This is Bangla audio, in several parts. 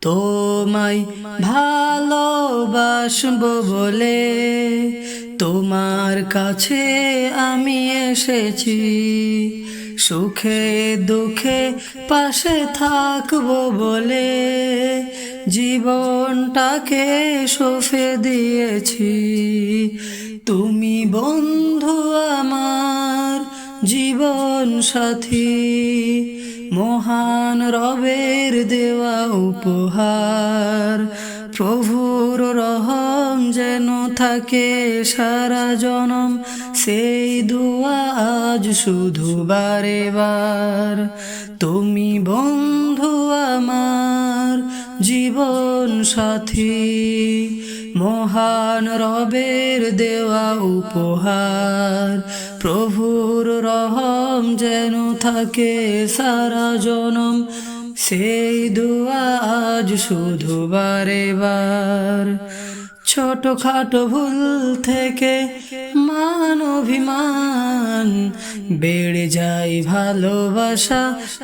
তোমায় ভালোবাসবো বলে তোমার কাছে আমি এসেছি। সুখে দুঃখে পাশে থাকবো বলে জীবনটাকে সঁপে দিয়েছি। তুমি বন্ধু আমার জীবন সাথী, মহান রবের দেওয়া উপহার। প্রভুর রহম যেন থাকে সারা জনম, সেই দুয়া আজ শুধু বারে বার। তুমি বন্ধু আমার জীবন সাথী, মহান রবের দেওয়া উপহার। প্রভুর রহম যেন থাকে সারা জনম, সেই দুয়া আজ শুধু বারে বার। ছোটখাটো ভুল থেকে মান অভিমান বেড়ে যায় ভালোবাসা,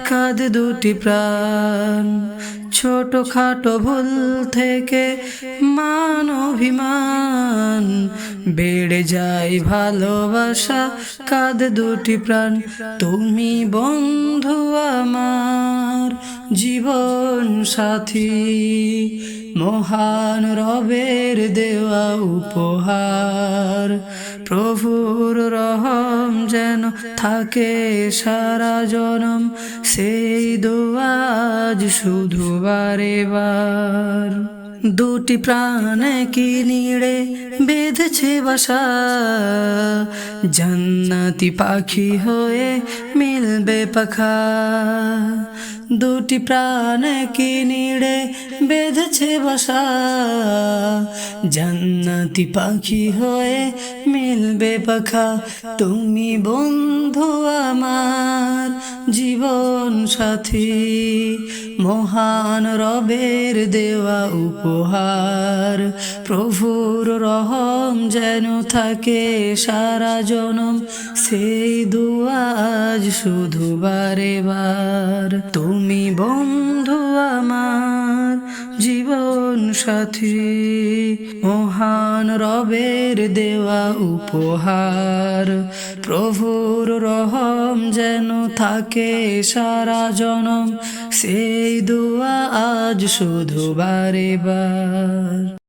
কাঁদে দুটি প্রাণ। ছোটখাটো ভুল থেকে মান অভিমান বেড়ে যায় ভালোবাসা, কাঁদে দুটি প্রাণ। তুমি বন্ধু আমার জীবন সাথী, মহান রবের দেওয়া উপহার। প্রভুর রহম যেন থাকে সারা জনম, সেই দোয়া আজ শুধু বারে বার। দুটি প্রাণ কি নিড়ে বেঁধেছে বাসা, জান্নাতি পাখি হয়ে মিলবে পাখা। দুটি প্রাণ কি নিড়ে বেঁধেছে বাসা, জান্নাতি পাখি হয়ে মিলবে পাখা। তুমি বন্ধু আমার জীবন সাথী, মহান রবের দেওয়া উপহার। প্রভুর রহম যেন থাকে সারা জনম, সেই দুয়া আজ শুধু বারে বার। তুমি বন্ধু আমার জীবন সাথী, মহান রবের দেওয়া উপহার। প্রভুর রহম যেন থাকে সারা জনম, সেই দুয়া আজ শুধু বারে বার।